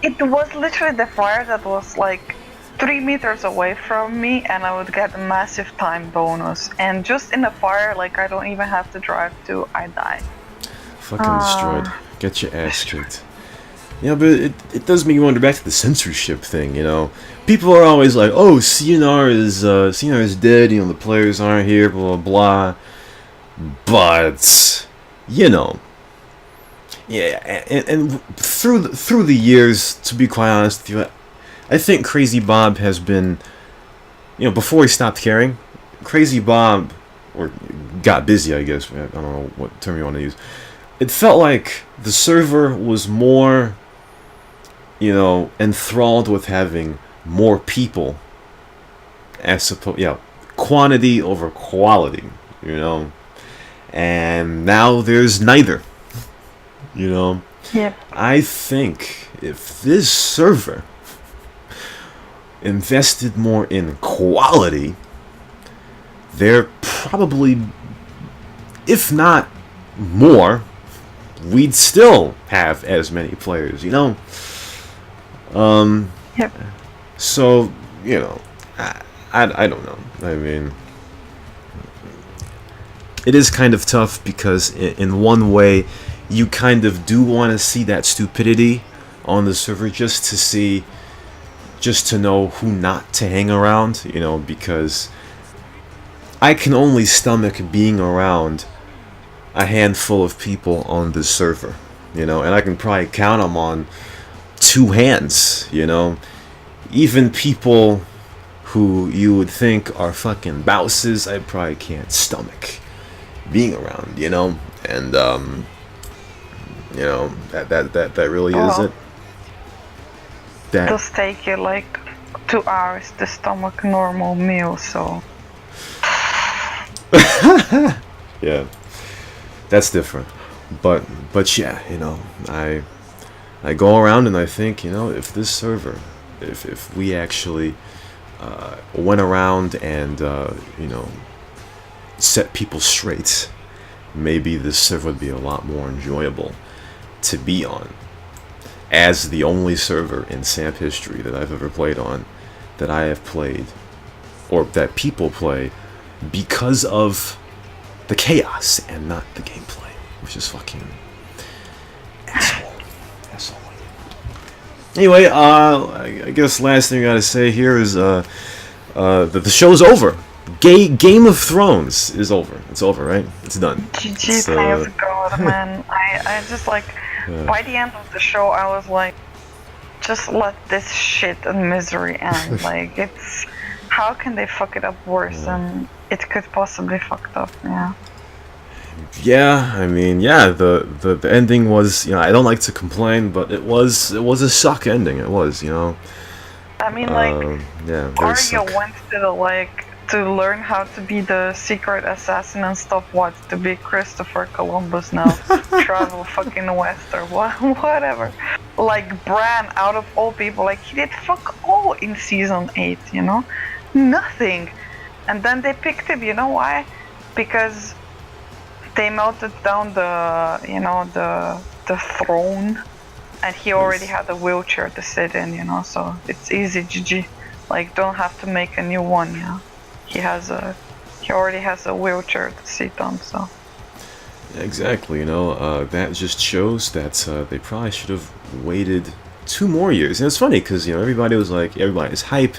It was literally the fire that was like 3 meters away from me, and I would get a massive time bonus. And just in the fire, like I don't even have to drive to, I die. Fucking destroyed. Get your ass kicked. Yeah, but it does make you wonder back to the censorship thing, People are always like, oh, CNR is dead, the players aren't here, blah, blah, blah. But, yeah, and through the years, to be quite honest with you, I think Crazy Bob has been, before he stopped caring, Crazy Bob, or got busy, I guess, I don't know what term you want to use, it felt like the server was more... enthralled with having more people, quantity over quality, and now there's neither, Yep. I think if this server invested more in quality, there probably, if not more, we'd still have as many players, Yep. So, I don't know. I mean, it is kind of tough because in one way, you kind of do want to see that stupidity on the server just to know who not to hang around, because I can only stomach being around a handful of people on the server, and I can probably count them on 2 hands, even people who you would think are fucking bouses, I probably can't stomach being around, you know, and you know, that really is it. That does take you like 2 hours to stomach normal meal, so yeah, that's different. But yeah, you know, I go around and I think, you know, if this server, if we actually went around and you know, set people straight, maybe this server would be a lot more enjoyable to be on. As the only server in SAMP history that I've ever played on, that I have played, or that people play, because of the chaos and not the gameplay, which is fucking asshole. Anyway, I guess last thing I gotta say here is that the show's over. Game of Thrones is over. It's over, right? It's done. GG, thanks God, man. I just like, by the end of the show, I was like, just let this shit and misery end. Like, it's, how can they fuck it up worse than it could possibly fucked up? Yeah. Yeah, I mean, yeah, the ending was, you know, I don't like to complain, but it was a shock ending. It was, you know. I mean, like, yeah, Arya went to the, like, to learn how to be the secret assassin and stuff. What, to be Christopher Columbus now? Travel fucking west or whatever. Like, Bran, out of all people, like, he did fuck all in season 8, you know? Nothing. And then they picked him, you know why? Because they melted down the, you know, the throne, and he already had a wheelchair to sit in, you know, so it's easy, GG. Like, don't have to make a new one, you know. He already has a wheelchair to sit on, so. Exactly, you know, that just shows that they probably should have waited 2 more years. And it's funny, because, you know, everybody's hype.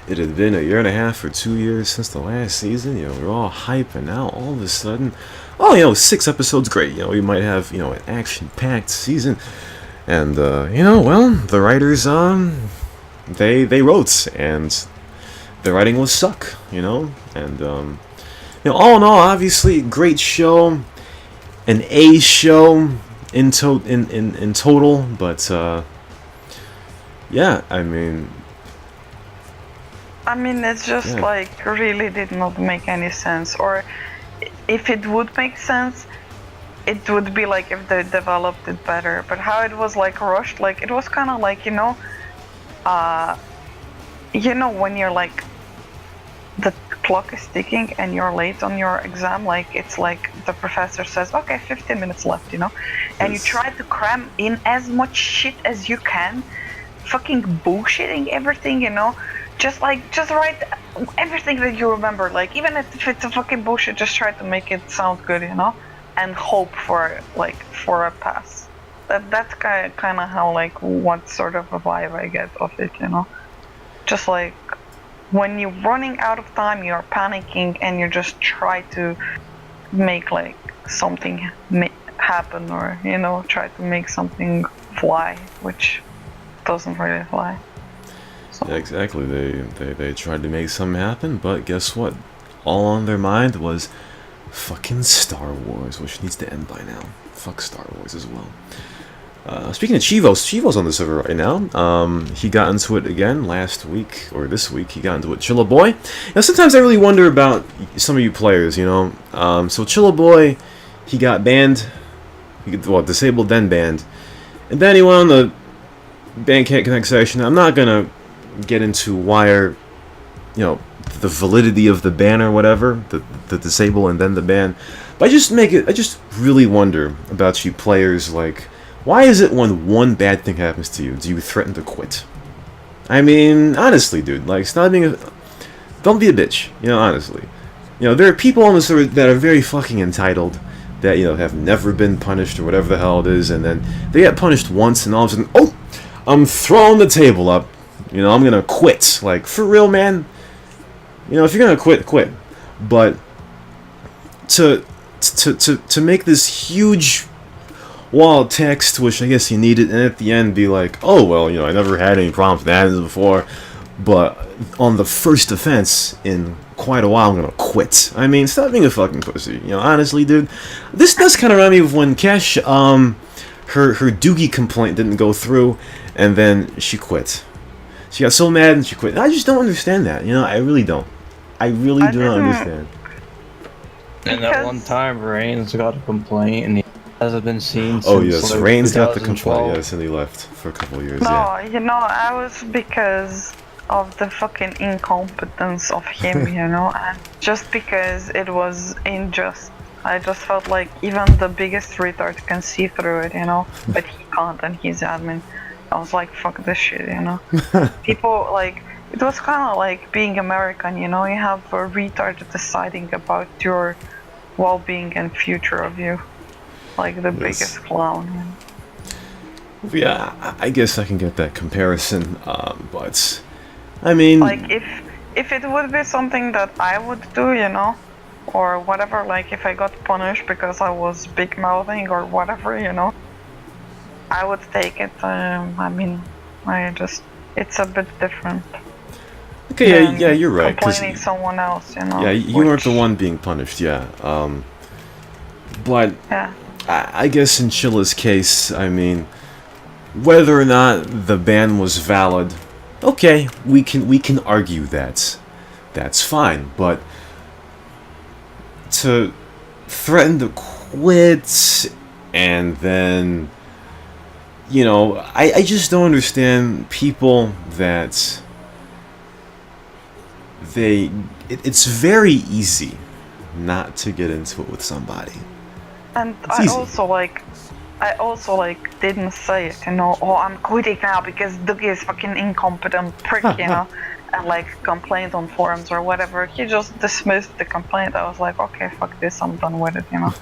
It had been 1.5 or 2 years since the last season, you know, we're all hype, and now all of a sudden, oh, you know, 6 episodes, great, you know, we might have, you know, an action-packed season, and, you know, well, the writers, they wrote, and the writing was suck, you know, and, you know, all in all, obviously, great show, an A show in total, but, yeah, I mean, it's just like really did not make any sense. Or if it would make sense, it would be like if they developed it better. But how it was like rushed, like it was kind of like, you know, when you're like, the clock is ticking and you're late on your exam, like it's like the professor says, okay, 15 minutes left, you know, and you try to cram in as much shit as you can, fucking bullshitting everything, you know. Just write everything that you remember. Like, even if it's a fucking bullshit, just try to make it sound good, you know? And hope for a pass. That's kind of how, like, what sort of a vibe I get of it, you know? Just like, when you're running out of time, you're panicking, and you just try to make, like, something happen, or, you know, try to make something fly, which doesn't really fly. Yeah, exactly. They tried to make something happen, but guess what? All on their mind was fucking Star Wars, which needs to end by now. Fuck Star Wars as well. Speaking of Chivo's on the server right now. He got into it again last week, or this week, he got into it. Chilaboy. Now, sometimes I really wonder about some of you players, you know. So Chilaboy, he got banned. Disabled, then banned. And then he went on the ban can't connect section. I'm not gonna get into the validity of the ban or whatever, the disable and then the ban, but I just really wonder about you players. Like, why is it when one bad thing happens to you, do you threaten to quit? I mean, honestly, dude, like, stop being don't be a bitch, you know, honestly. You know, there are people on the server that are very fucking entitled, that, you know, have never been punished or whatever the hell it is, and then they get punished once and all of a sudden, oh, I'm throwing the table up. You know, I'm gonna quit. Like, for real, man. You know, if you're gonna quit. But to make this huge wall of text, which I guess you needed, and at the end be like, oh well, you know, I never had any problems with that before. But on the first offense in quite a while, I'm gonna quit. I mean, stop being a fucking pussy. You know, honestly, dude. This does kind of remind me of when Cash, her doogie complaint didn't go through, and then she quit. She got so mad and she quit. I just don't understand that. You know, I really don't. I really do not understand. And that one time, Reigns got a complaint, and he hasn't been seen since. Oh yes, like, Reigns got the complaint. 2012. Yes, and he left for a couple of years. No, Yeah. you know, I was because of the fucking incompetence of him, you know, and just because it was unjust. I just felt like even the biggest retard can see through it, you know, but he can't, and he's admin. I was like, fuck this shit, you know. People, like, it was kind of like being American, you know, you have a retard deciding about your well-being and future of you. Like the biggest clown. Yeah, I guess I can get that comparison, but I mean, like if it would be something that I would do, you know, or whatever, like if I got punished because I was big mouthing or whatever, you know, I would take it. I mean, it's a bit different. okay, yeah, you're right. Complaining someone else, you know. Yeah, you weren't the one being punished. Yeah, but yeah. I guess in Chilla's case, I mean, whether or not the ban was valid, okay, we can argue that. That's fine, but to threaten to quit and then, you know, I just don't understand people that it's very easy not to get into it with somebody. And It's I easy. also didn't say it, you know, oh, I'm quitting now because Dougie is fucking incompetent prick, you know, and like complained on forums or whatever. He just dismissed the complaint. I was like, okay, fuck this, I'm done with it, you know.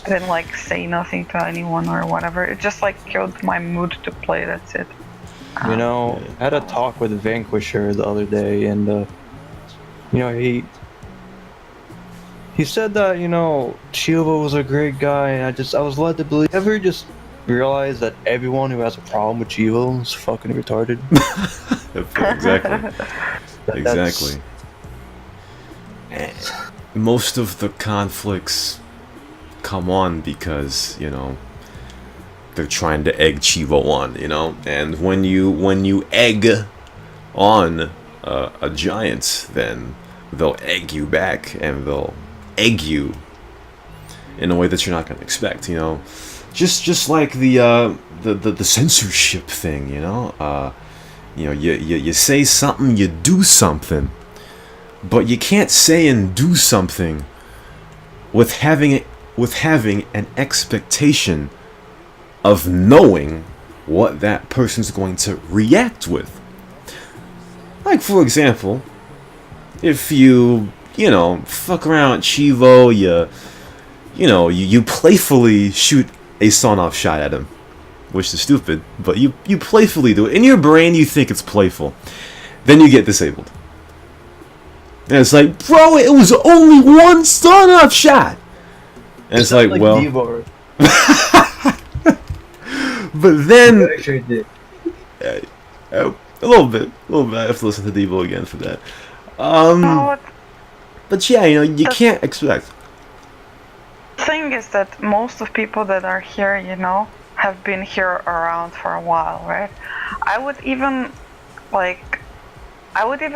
I didn't like say nothing to anyone or whatever. It just like killed my mood to play, that's it. You know, I had a talk with Vanquisher the other day, and you know, he said that, you know, Chivo was a great guy, and I was led to believe. Ever just realize that everyone who has a problem with Chivo is fucking retarded? Exactly. Exactly. Most of the conflicts come on because, you know, they're trying to egg Chivo on, you know, and when you egg on a giant, then they'll egg you back, and they'll egg you in a way that you're not going to expect, you know. Just like the censorship thing, you know. You know, you say something, you do something, but you can't say and do something with having an expectation of knowing what that person's going to react with. Like, for example, if you know, fuck around with Chivo, you playfully shoot a sawn-off shot at him, which is stupid, but you playfully do it. In your brain, you think it's playful. Then you get disabled. And it's like, bro, it was only one sawn-off shot! And it's like, well... But then... a little bit. I have to listen to Devo again for that. But yeah, you know, you can't expect. The thing is that most of people that are here, you know, have been here around for a while, right? I would even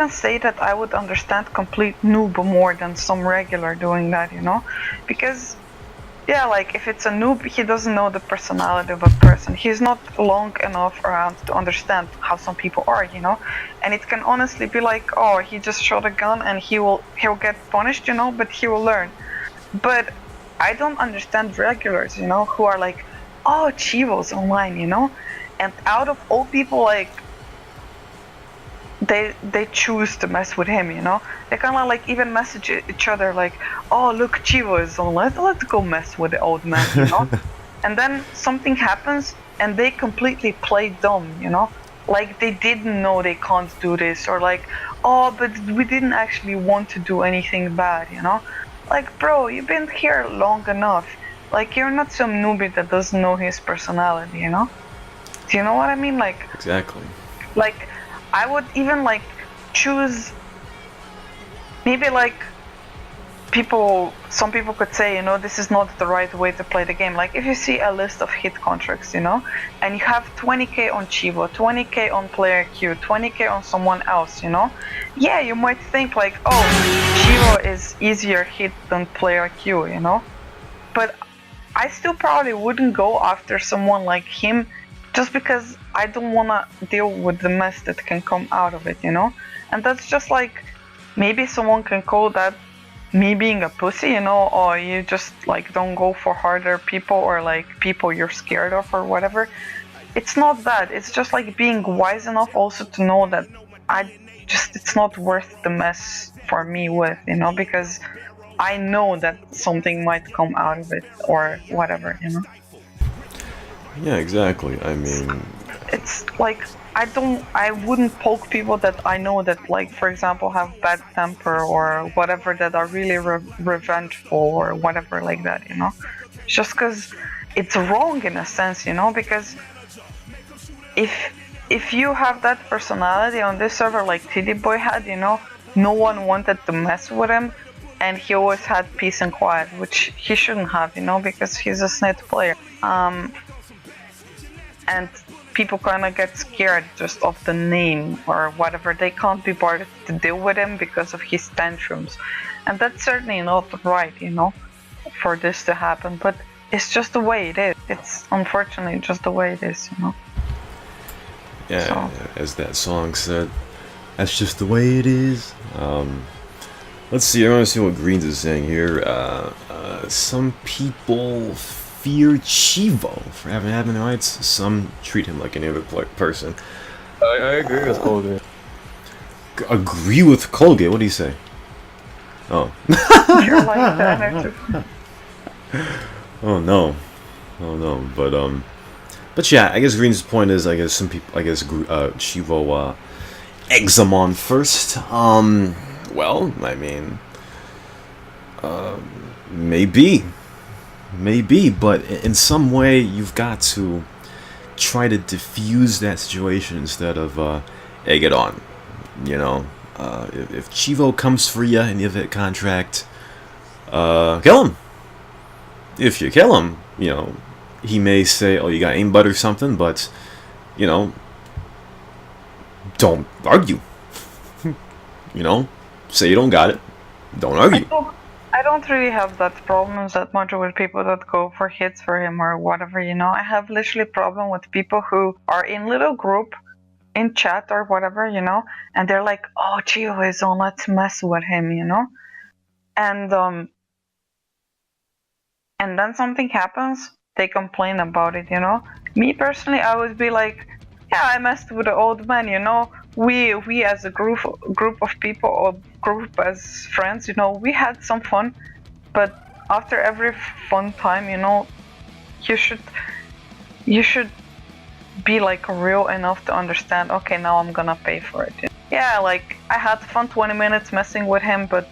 say that I would understand complete noob more than some regular doing that, you know? Because, yeah, like, if it's a noob, he doesn't know the personality of a person. He's not long enough around to understand how some people are, you know? And it can honestly be like, oh, he just shot a gun and he'll get punished, you know, but he will learn. But I don't understand regulars, you know, who are like, oh, Chivo's online, you know? And out of all people, like, they choose to mess with him, you know? They kind of like even message each other like, oh, look, Chivo is on, let's go mess with the old man, you know? And then something happens and they completely play dumb, you know? Like they didn't know they can't do this, or like, oh, but we didn't actually want to do anything bad, you know? Like, bro, you've been here long enough. Like, you're not some newbie that doesn't know his personality, you know? Do you know what I mean? Like, Exactly. Like, I would even like choose maybe like some people could say, this is not the right way to play the game. Like if you see a list of hit contracts, and you have 20k on Chivo, 20k on player Q, 20k on someone else, yeah, you might think like, oh, Chivo is easier hit than player Q, but I still probably wouldn't go after someone like him just because I don't want to deal with the mess that can come out of it, and that's just like, maybe someone can call that me being a pussy, or you just like don't go for harder people or like people you're scared of or whatever. It's not that. It's just like being wise enough also to know that it's not worth the mess for me with, because I know that something might come out of it or whatever, Yeah, exactly. I mean, it's like I wouldn't poke people that I know that, like, for example, have bad temper or whatever, that are really revengeful or whatever like that, just because it's wrong in a sense, because if you have that personality on this server like Chilaboy had, no one wanted to mess with him, and he always had peace and quiet, which he shouldn't have, because he's a snit player. And people kind of get scared just of the name or whatever. They can't be bothered to deal with him because of his tantrums. And that's certainly not right, for this to happen. But it's just the way it is. It's unfortunately just the way it is, Yeah, so. As that song said, that's just the way it is. Let's see, I want to see what Greens is saying here. Some people fear Chivo for having admin rights. Some treat him like any other person. I agree with Colgate. Agree with Colgate? What do you say? Oh. You're like that. Oh no. But yeah, I guess Green's point is, I guess some people, Chivo eggs him on first. Well, I mean, maybe, but in some way you've got to try to diffuse that situation instead of egg it on. If Chivo comes for you and you have a contract, kill him. If you kill him, he may say, "Oh, you got aimbot or something," but don't argue. Say you don't got it. Don't argue. I don't really have that problems that much with people that go for hits for him or whatever, I have literally problem with people who are in little group in chat or whatever, and they're like, oh, Chivo is on, let's mess with him, and then something happens, they complain about it, Me personally, I would be like, yeah, I messed with the old man, we as a group of people or group as friends, we had some fun, but after every fun time, you should be like real enough to understand, okay, now I'm gonna pay for it. Yeah, like I had fun 20 minutes messing with him, but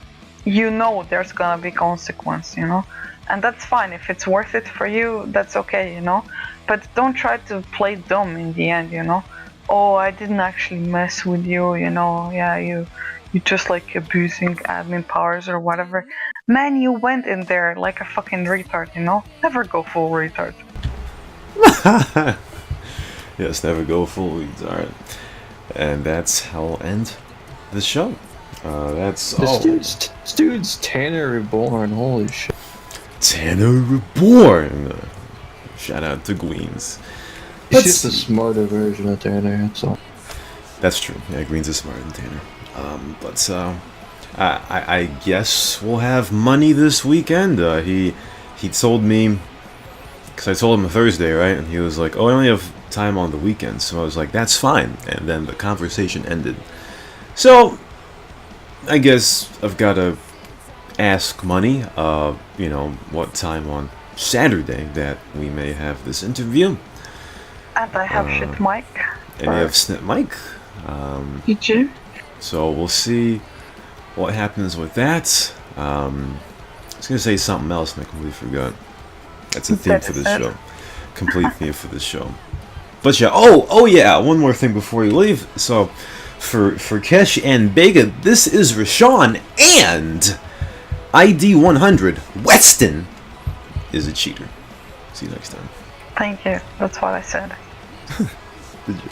there's gonna be consequence, and that's fine. If it's worth it for you, that's okay, but don't try to play dumb in the end, oh, I didn't actually mess with you, yeah, you just like abusing admin powers or whatever. Man, you went in there like a fucking retard, Never go full retard. Yes, never go full retard. And that's how I'll end the show. This dude's Tanner Reborn, holy shit. Tanner Reborn! Shout out to Greens. He's just a smarter version of Tanner, that's all. That's true. Yeah, Greens is smarter than Tanner. I guess we'll have money this weekend. He told me, because I told him Thursday, right? And he was like, oh, I only have time on the weekend. So I was like, that's fine. And then the conversation ended. So, I guess I've got to ask money, what time on Saturday that we may have this interview. And I have shit mic. And you have snip mic. Did you? So we'll see what happens with that. I was gonna say something else and I completely forgot. That's a theme for this show. Complete theme for this show. But yeah, oh yeah, one more thing before you leave. So for Kesh and Bega, this is Rashawn, and ID 100 Weston is a cheater. See you next time. Thank you. That's what I said. Did you?